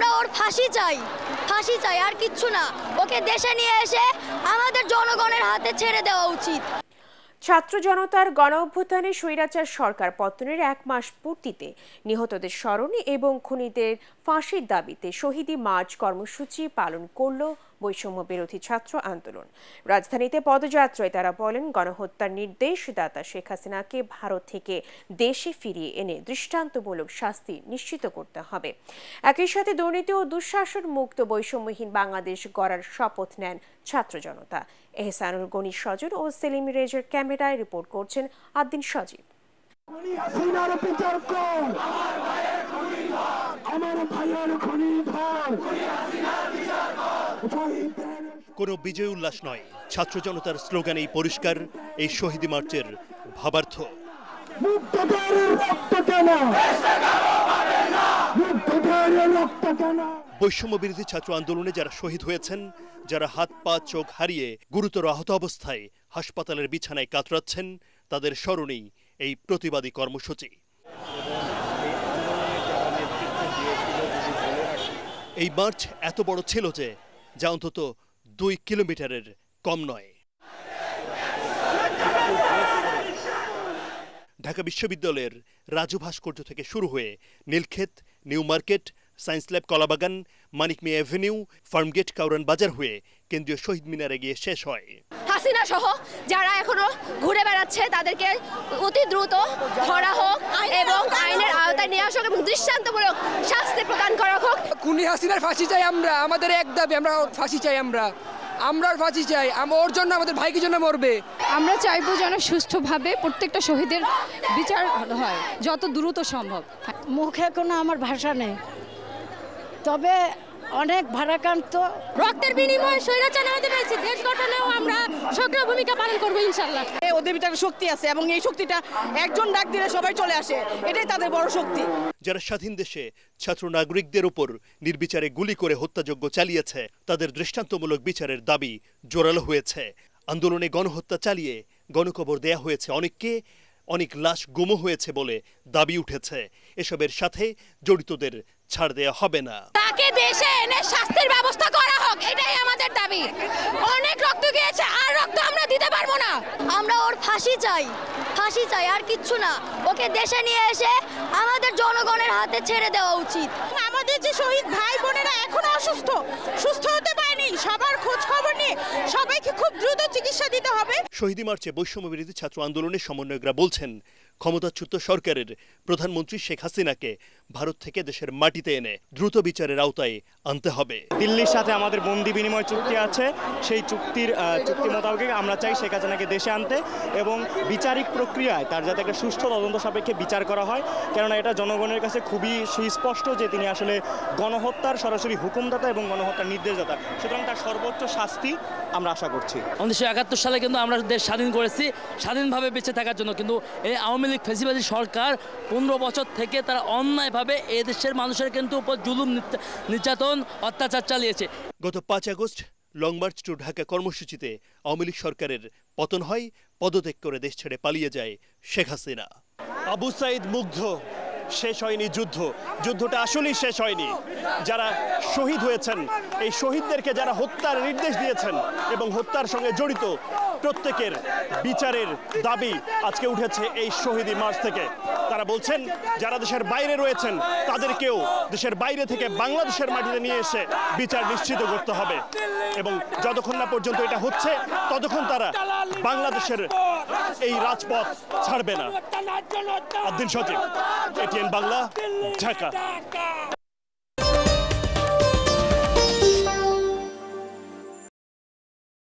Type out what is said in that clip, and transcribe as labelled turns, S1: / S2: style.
S1: আমরা ওর ফাঁসি চাই আর কিচ্ছু না। ওকে দেশে নিয়ে এসে আমাদের জনগণের হাতে ছেড়ে দেওয়া উচিত।
S2: ছাত্র জনতার গণ অভ্যুত্থানে স্বৈরাচার সরকার পতনের 1 মাস পূর্তিতে নিহতদের স্মরণে এবং খুনিদের ফাঁসির দাবিতে শহীদি মার্চ কর্মসূচি পালন করল বৈষম্য বিরোধী ছাত্র আন্দোলন। রাজধানীতে পদযাত্রায় তারা বলেন, গণহত্যার নির্দেশদাতা শেখ হাসিনাকে ভারত থেকে দেশে ফিরিয়ে এনে দৃষ্টান্তমূলক শাস্তি নিশ্চিত করতে হবে। একই সাথে দুর্নীতি ও দুঃশাসন মুক্ত বৈষম্যহীন বাংলাদেশ গড়ার শপথ নেন ছাত্র জনতা। এহসানুল গনি সজল ও সেলিম রেজার ক্যামেরায় রিপোর্ট করছেন আদ্দিন সজীব।
S3: কোনো বিজয় উল্লাস নয়, ছাত্র জনতার স্লোগানেই পরিষ্কার এই শহীদ মার্চের ভাবার্থ। বৈষম্য বিরোধী ছাত্র আন্দোলনে যারা শহীদ হয়েছেন, যারা হাত পা চোখ হারিয়ে গুরুতর আহত অবস্থায় হাসপাতালের বিছানায় কাতরাচ্ছেন, তাদের স্মরণেই এই প্রতিবাদী কর্মসূচি। এই মার্চ এত বড় ছিল যে যা অন্তত 2 কিলোমিটারের কম নয়। ঢাকা বিশ্ববিদ্যালয়ের রাজু ভাস্কর্য থেকে শুরু হয়ে Nilkhet, New Market, Science Lab, Kalabagan, Manik Mia Avenue, Farmgate, Karwan Bazar হয়ে কেন্দ্রীয় শহীদ মিনারে গিয়ে শেষ হয়।
S1: হাসিনা সহ যারা এখনো ঘুরে বেড়াচ্ছে তাদেরকে অতি দ্রুত ধরা হোক এবং আইনের আওতায় নিয়ে আসা হোক এবং দৃষ্টান্তমূলক শাস্তি প্রদান করা হোক।
S4: খুনি হাসিনার ফাঁসি চাই আমরা, আমাদের এক দাবি, আমরা ফাঁসি চাই, আমরা ফাঁসি চাই। ওর জন্য আমাদের ভাইকে জন্য মরবে।
S5: আমরা চাইবো যেন সুষ্ঠুভাবে প্রত্যেকটা শহীদের বিচার হয় যত দ্রুত সম্ভব।
S6: মুখে কোনো আমার ভাষা নেই, তবে অনেক ভারাক্রান্ত।
S5: রক্তের বিনিময়ে স্বৈরাচার নামাতে পেরেছি, দেশ গঠনেও আমরা সক্রিয় ভূমিকা পালন করবো ইনশাল্লাহ।
S6: ওদের ভিতরে শক্তি আছে এবং এই শক্তিটা একজন ডাক দিলে সবাই চলে আসে, এটাই তাদের বড় শক্তি।
S3: যারা স্বাধীন দেশে ছাত্র নাগরিকদের উপর নির্বিচারে গুলি করে হত্যাযজ্ঞ চালিয়েছে, তাদের দৃষ্টান্তমূলক বিচারের দাবি জোরালো হয়েছে। আন্দোলনে গণহত্যা চালিয়ে গণকবর দেয়া হয়েছে অনেককে, অনেক লাশ গুম হয়েছে বলে দাবি উঠেছে। এসবের সাথে জড়িতদের ছাড় দেয়া হবে না।
S1: তাকে দেশে এনে শাস্তির ব্যবস্থা করা হোক, এটাই আমাদের দাবি। অনেক রক্ত গিয়েছে, আর রক্ত আমরা দিতে পারবো না। আমরা ওর ফাঁসি চাই আর কিচ্ছু না। ওকে দেশে নিয়ে এসে আমাদের জনগণের হাতে ছেড়ে দেওয়া উচিত।
S6: আমাদের যে শহীদ ভাই বোনেরা এখনো অসুস্থ, সুস্থ হতে পারেনি, সবার খোঁজ খবর নিয়ে সবাইকে খুব দ্রুত চিকিৎসা দিতে হবে।
S3: শহীদ মার্চে বৈষম্য বিরোধী ছাত্র আন্দোলনের সমন্বয়করা বলছেন, ক্ষমতাচ্যুত সরকারের প্রধানমন্ত্রী শেখ হাসিনাকে ভারত থেকে দেশের মাটিতে এনে দ্রুত বিচারের আওতায় আনতে হবে।
S7: দিল্লির সাথে আমাদের বন্দি বিনিময় চুক্তি আছে, সেই চুক্তি মোতাবেক আমরা চাই শেখ হাসিনাকে দেশে আনতে এবং বিচারিক প্রক্রিয়ায় তার যাতে একটা সুষ্ঠু তদন্ত সাপেক্ষে বিচার করা হয়। কেননা এটা জনগণের কাছে খুবই সুস্পষ্ট যে তিনি আসলে গণহত্যার সরাসরি হুকুমদাতা এবং গণহত্যার নির্দেশদাতা, সুতরাং তার সর্বোচ্চ শাস্তি আমরা আশা করছি।
S8: 1971 সালে কিন্তু আমরা দেশ স্বাধীন করেছি স্বাধীনভাবে বেঁচে থাকার জন্য, কিন্তু এই আওয়ামী লীগ ফ্যাসিবাদী সরকার 15 বছর থেকে তারা অন্যায়ভাবে এই দেশের মানুষের কিন্তু উপর জুলুম, নির্যাতন, অত্যাচার চালিয়েছে।
S3: গত 5 August long march to Dhaka কর্মসূচিতে আওয়ামী লীগ সরকারের পতন হয়, পদত্যাগ করে দেশ ছেড়ে পালিয়ে যায় শেখ হাসিনা। আবু সাইদ মুগ্ধ, শেষ হয়নি যুদ্ধ, যুদ্ধটা আসলেই শেষ হয়নি। যারা শহীদ হয়েছেন, এই শহীদদেরকে যারা হত্যার নির্দেশ দিয়েছেন এবং হত্যার সঙ্গে জড়িত প্রত্যেকের বিচারের দাবি আজকে উঠেছে এই শহীদি মার্চ থেকে। তারা বলছেন, যারা দেশের বাইরে রয়েছেন তাদেরকেও দেশের বাইরে থেকে বাংলাদেশের মাটিতে নিয়ে এসে বিচার নিশ্চিত করতে হবে এবং যতক্ষণ না পর্যন্ত এটা হচ্ছে ততক্ষণ তারা বাংলাদেশের এই রাজপথ ছাড়বে না। আদ্দিন সজীব, এটিএন বাংলা, ঢাকা।